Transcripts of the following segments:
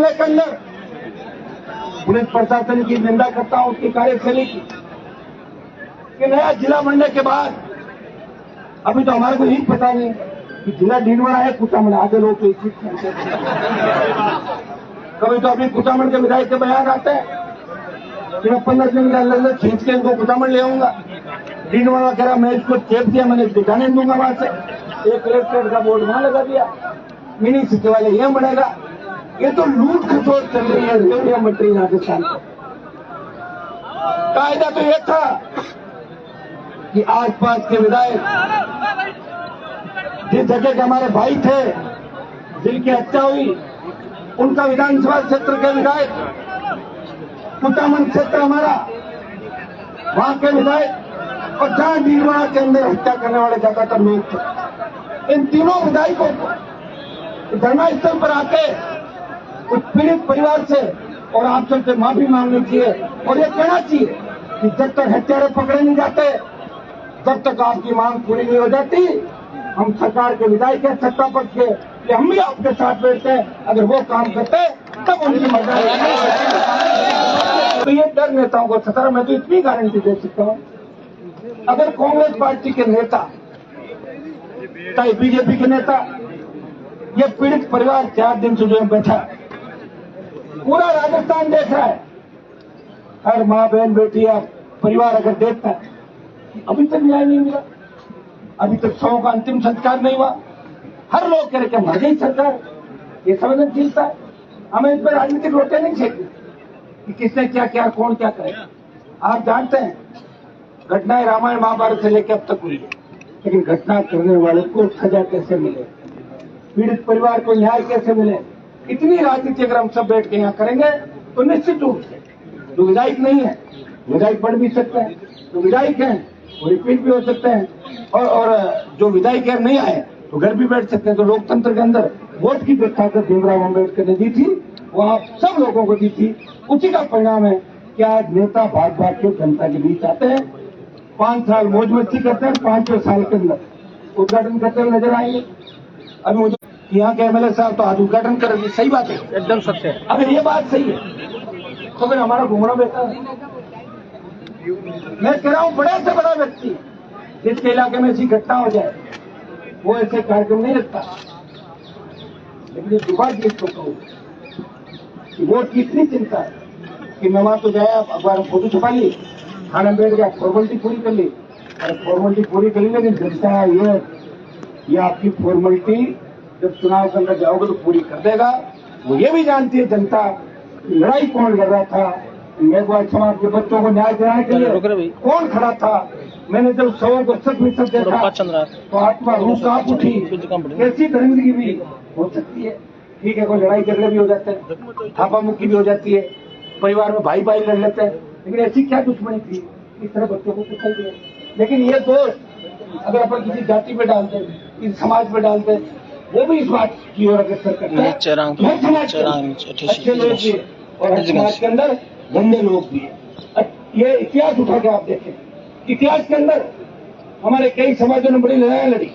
मामले के अंदर पुलिस प्रशासन की निंदा करता हूं, उसकी कार्यशैली की। कि नया जिला बनने के बाद अभी तो हमारे को यही पता नहीं कि जिला डीडवाड़ा है कुचामन, आगे लोग तो इसी कभी तो अभी कुचामन के विधायक के बयान आते हैं कि मैं 15 दिन के अंदर खींच के इनको कुचामन ले आऊंगा। डीडवाड़ा कह रहा मैं इसको चेप दिया, मैंने दिखाने दूंगा वहां से। एक कलेक्ट्रेट का बोर्ड वहां लगा दिया, मिनी सिटी वाले यह बनेगा। ये तो लूट खसोट चल रही है रेडियो मंत्री राजस्थान में। कायदा तो यह था कि आसपास के विधायक जिस जगह के हमारे भाई थे, जिनकी हत्या हुई, उनका विधानसभा क्षेत्र के विधायक, कुचामन क्षेत्र हमारा, वहां के विधायक और जहां डीडवाड़ा के अंदर हत्या करने वाले ज्यादातर लोग थे, इन तीनों विधायकों को धरनास्थल पर आके उस पीड़ित परिवार से और आप सबसे माफी मांगनी चाहिए और ये कहना चाहिए कि जब तक हत्यारे पकड़े नहीं जाते, जब तक आपकी मांग पूरी नहीं हो जाती, हम सरकार के विधायक हैं, सत्ता पक्ष के, कि हम भी आपके साथ बैठते हैं। अगर वो काम करते तब उनकी मदद। तो ये डर नेताओं को सतारा। मैं तो इतनी गारंटी दे सकता हूं, अगर कांग्रेस पार्टी के नेता, चाहे बीजेपी के नेता, ये पीड़ित परिवार 4 दिन से जो बैठा, पूरा राजस्थान देख रहा है, हर माँ बहन बेटी या परिवार अगर देखता है, अभी तक न्याय नहीं मिला, अभी तक 100 का अंतिम संस्कार नहीं हुआ, हर लोग कह रहे कि मर गई सरकार। ये संवेदनशीलता है। हमें इस पर राजनीतिक रोटे नहीं चाहिए कि किसने क्या क्या, कौन क्या करेगा। आप जानते हैं घटनाएं रामायण महाभारत से लेकर अब तक हुई है, लेकिन घटना करने वाले को सजा कैसे मिले, पीड़ित परिवार को न्याय कैसे मिले, इतनी राजनीति अगर हम सब बैठ के यहाँ करेंगे तो निश्चित रूप से जो विधायक नहीं है, विधायक बढ़ भी सकते हैं, जो विधायक हैं वो रिपीट भी हो सकते हैं, और जो विधायक नहीं आए तो घर भी बैठ सकते हैं। तो लोकतंत्र के अंदर वोट की व्यवस्था कर भीमराव अम्बेडकर ने दी थी, वो आप सब लोगों को दी थी। उसी का परिणाम है कि आज नेता भाग भाग के जनता के बीच आते हैं, 5 साल मौज मस्ती करते हैं, 5वें साल के अंदर उद्घाटन करते हुए नजर आएंगे। अभी मुझे यहाँ के एमएलए साहब तो आज उद्घाटन करेंगे, सही बात है, एकदम सत्य है। अगर ये बात सही है तो फिर हमारा घूमना बेहतर है। मैं कह रहा हूं बड़े से बड़ा व्यक्ति जिसके इलाके में ऐसी घटना हो जाए वो ऐसे कार्यक्रम नहीं रखता। लेकिन दुर्भाग्य इसको कहूँ कि वोट की इतनी चिंता है कि मैं वहां तो जाया, अखबार में फोटो छपा ली, खाना बैठ गया, फॉर्मेलिटी पूरी कर ली, और फॉर्मेलिटी पूरी कर ली। लेकिन जनता ये आपकी फॉर्मेलिटी जब चुनाव के अंदर जाओगे तो पूरी कर देगा। वो ये भी जानती है जनता लड़ाई कौन लड़ रहा था, मेघवाल समाज के बच्चों को न्याय दिलाने के लिए कौन खड़ा था। मैंने जब 100% देखा तो आत्मा रूह कांप उठी। कैसी दरिंदगी भी हो सकती है। ठीक है, कोई लड़ाई झगड़े भी हो जाते हैं, थापा मुक्की भी हो जाती है, परिवार में भाई भाई लड़ लेते हैं, लेकिन ऐसी क्या दुश्मनी थी इस तरह बच्चों को कुछ दिया। लेकिन ये दोष अगर अपन किसी जाति पे डालते, किसी समाज पे डालते, वो भी इस बात की ओर अग्रसर करते हैं। अच्छे लोग भी और समाज के अंदर गंदे लोग भी है। ये इतिहास उठा के आप देखें, इतिहास के अंदर हमारे कई समाजों ने बड़ी लड़ाइयां लड़ी।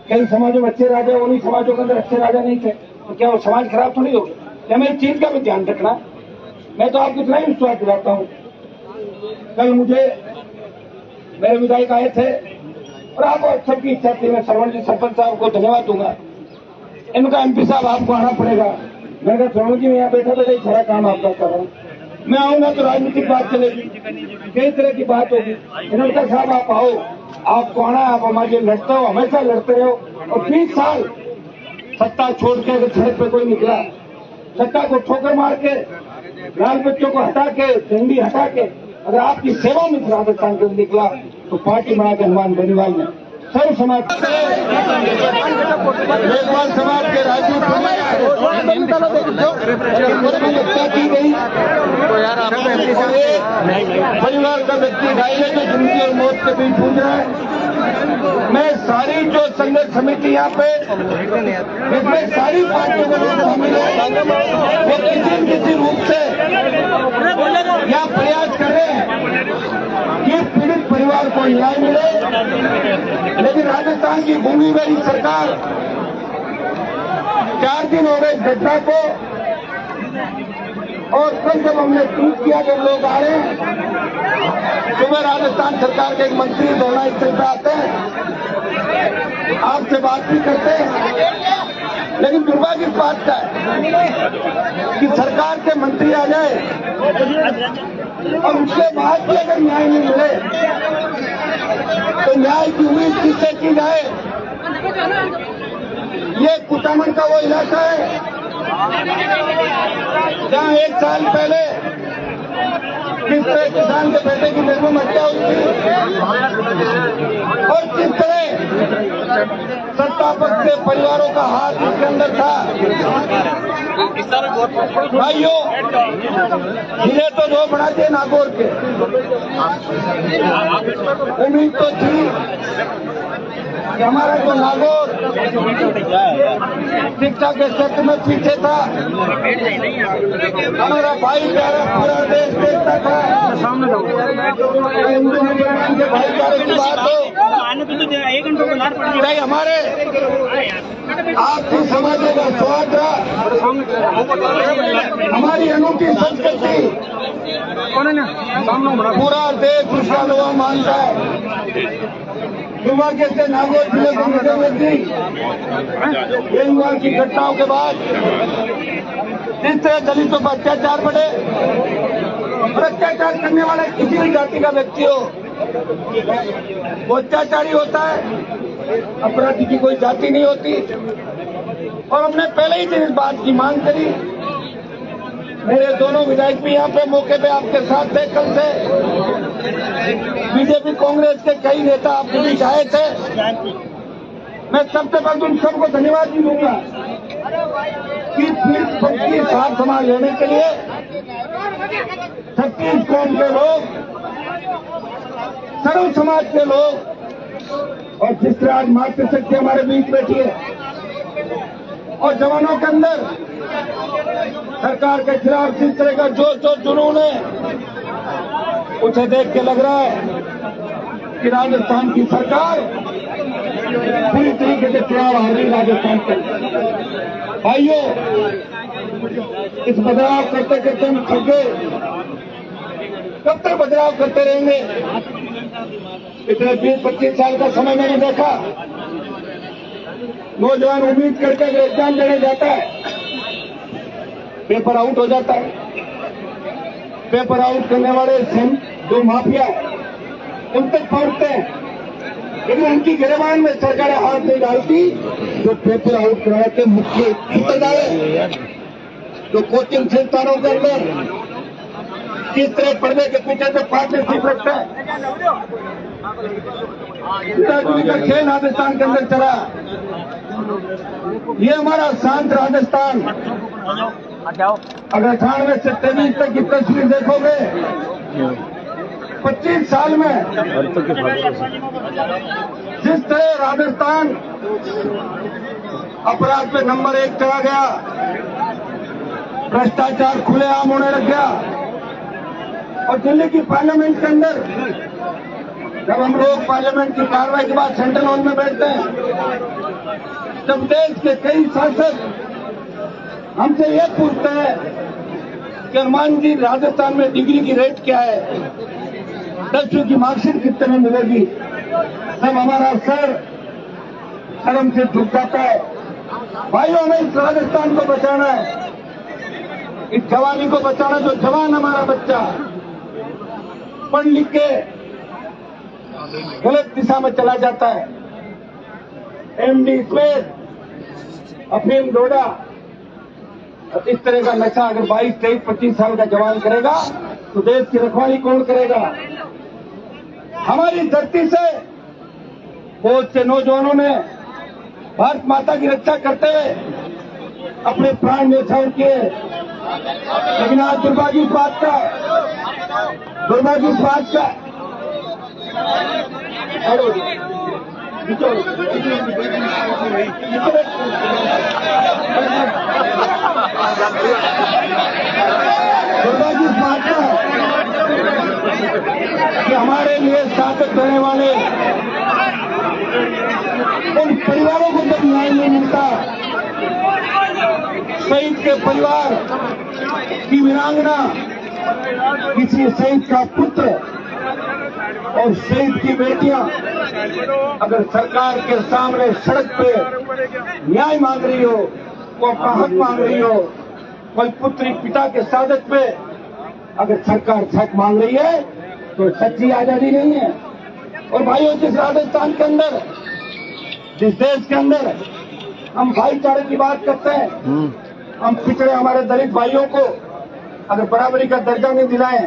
कई समाजों में अच्छे राजा, उन्हीं समाजों के अंदर अच्छे राजा नहीं थे, तो क्या वो समाज खराब थोड़ी हो गया। हमें इस चीज का भी ध्यान रखना। मैं तो आपको इतना ही विश्वास दिलाता हूँ। कल मुझे मेरे विधायक आए थे और आप सबकी इच्छा थी, मैं श्रवण जी सरपंच साहब को धन्यवाद दूंगा। इनका एमपी साहब आपको आना पड़ेगा। मैंने कहा श्रवण जी मैं यहाँ बैठा बैठा सारा काम आपका कर रहा हूँ, मैं आऊंगा तो राजनीतिक बात चलेगी, कई तरह की बात होगी। इन्होंने कहा साहब आप आओ, आपको आना, आप हमारे लड़ते हो, हमेशा लड़ते रहो। और 20 साल सत्ता छोड़ के अगर सड़क पे कोई निकला, सत्ता को ठोकर मार के, लाल बच्चों को हटा के, झंडी हटा के अगर आपकी सेवा में राजस्थान के निकला तो पार्टी बना के हनुमान बेनीवाल ने सर्व समाज मेघवाल समाज के राजू हत्या की गई। परिवार का व्यक्ति घायल है जो जिंदगी और मौत के बीच जूझ रहा है। मैं सारी जो संघर्ष समिति यहाँ पे इसमें सारी पार्टियों के लोग शामिल है, वो किसी न किसी रूप से यहाँ प्रयास कर रहे हैं कि पीड़ित परिवार को न्याय मिले। लेकिन राजस्थान की भूमि मेरी सरकार 4 दिन हो गए इस घटना को, और कल जब हमने ट्वीट किया कि लोग आ रहे हैं, सुबह राजस्थान सरकार के एक मंत्री धरना स्थल पे आते हैं, आपसे बात भी करते हैं, लेकिन दुर्भाग्य इस बात का है कि सरकार के मंत्री आ जाए और उसके बाद भी अगर न्याय नहीं मिले तो न्याय की उम्मीद किससे की जाए। ये कुटामन का वो इलाका है जहां 1 साल पहले किस तरह किसान के बेटे की निर्मम हत्या हुई थी और किस तरह सत्तापक्ष के परिवारों का हाथ इसके अंदर था। भाइयों, जिन्हें तो दो बढ़ाते नागौर के, उम्मीद तो थी कि हमारा जो नागौर शिक्षा के क्षेत्र में पीछे था, हमारा भाईचारा पूरा देश देखता था, हिंदू मुसलमान के भाईचारे की बात हो, चाहे हमारे आपसी समाजों का स्वाद रहा, हमारी अनूठी संस्कृति पूरा देश उसका अनुभव मानता है। दुर्भाग्य से नागौर जिले के मुख्यमंत्री की घटनाओं के बाद जिस तरह दलितों पर अत्याचार बढ़े और अत्याचार करने वाला किसी भी जाति का व्यक्ति हो वो अत्याचारी होता है, अपराधी की कोई जाति नहीं होती। और हमने पहले ही दिन इस बात की मांग करी। मेरे दोनों विधायक भी यहाँ पे मौके पे आपके साथ थे। कल से बीजेपी कांग्रेस के कई नेता आपके बीच आए थे। मैं सबसे पहले उन सबको धन्यवाद भी दूंगा कि पीठ साथ संभाल लेने के लिए 36 कौम के लोग, सर्व समाज के लोग और जिस तरह आज मातृशक्ति हमारे बीच बैठी है और जवानों के अंदर सरकार के खिलाफ जिस तरह का जोश जुनून है, उसे देख के लग रहा है कि राजस्थान की सरकार पूरी तरीके से चुनाव हारी राजस्थान के। भाइयों, इस बदलाव करते करते हम थक गए। कब तक बदलाव करते रहेंगे? पिछले 20-25 साल का समय मैंने देखा, नौजवान उम्मीद करके अगर एग्जाम देने जाता है, पेपर आउट हो जाता है। पेपर आउट करने वाले जो माफिया उन तक पहुंचते हैं, लेकिन उनकी गिरफ्तारी में सरकार हाथ नहीं डालती। जो पेपर आउट करवाते मुख्य सूत्रधार है, जो कोचिंग संस्थानों के अंदर किस तरह पढ़ने के पीछे से पार्टनरशिप रखता है, का खेल राजस्थान के अंदर चला। ये हमारा शांत राजस्थान अगर 98 से 23 तक की तस्वीर देखोगे, 25 साल में जिस तरह राजस्थान अपराध पे नंबर 1 चला गया, भ्रष्टाचार खुलेआम होने लग गया। और दिल्ली की पार्लियामेंट के अंदर जब हम लोग पार्लियामेंट की कार्रवाई के बाद सेंट्रल हॉल में बैठते हैं, जब देश के कई सांसद हमसे ये पूछते हैं कि हनुमान जी राजस्थान में डिग्री की रेट क्या है, 10वीं की मार्कशीट कितने में मिलेगी, तब हमारा सर शर्म से झुक जाता है। भाइयों, हमें इस राजस्थान को बचाना है, इस जवानी को बचाना। जो जवान हमारा बच्चा पढ़ लिख के गलत दिशा में चला जाता है, एमडी स्मेथ, अफीम डोडा, इस तरह का नशा अगर 22, 23, 25 साल का जवान करेगा तो देश की रखवाली कौन करेगा? हमारी धरती से बहुत से नौजवानों ने भारत माता की रक्षा करते हुए अपने प्राण न्यौछावर किए, लेकिन आज दुर्भाग्य इस बात का कि हमारे लिए साबित करने वाले उन परिवारों को जब न्याय नहीं मिलता के परिवार की वीरांगना, किसी शहीद का पुत्र और शहीद की बेटियां अगर सरकार के सामने सड़क पे न्याय मांग रही हो, वो अपना हक मांग रही हो, कोई पुत्री पिता के सादत पे अगर सरकार हक मांग रही है तो सच्ची आजादी नहीं है। और भाइयों, जिस राजस्थान के अंदर, जिस देश के अंदर हम भाईचारे की बात करते हैं, हम पिछड़े हमारे दलित भाइयों को अगर बराबरी का दर्जा नहीं दिलाएं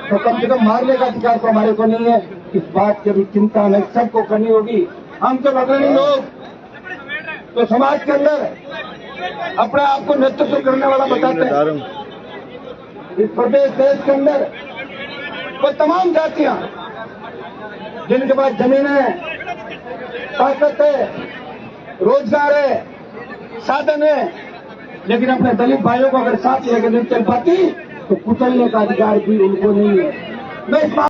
तो कम से कम मारने का अधिकार तो हमारे को नहीं है। इस बात की भी चिंता हमें सबको करनी होगी। हम तो अग्रणी लोग तो समाज के अंदर अपने आप को नेतृत्व करने वाला बताते हैं। इस प्रदेश देश के अंदर वो तमाम जातियां जिनके पास जमीन है, ताकत है, रोजगार है, साधन है, लेकिन अपने दलित भाइयों को अगर साथ लेकर नहीं चल पाती तो कुचलने का अधिकार भी उनको नहीं है। मैं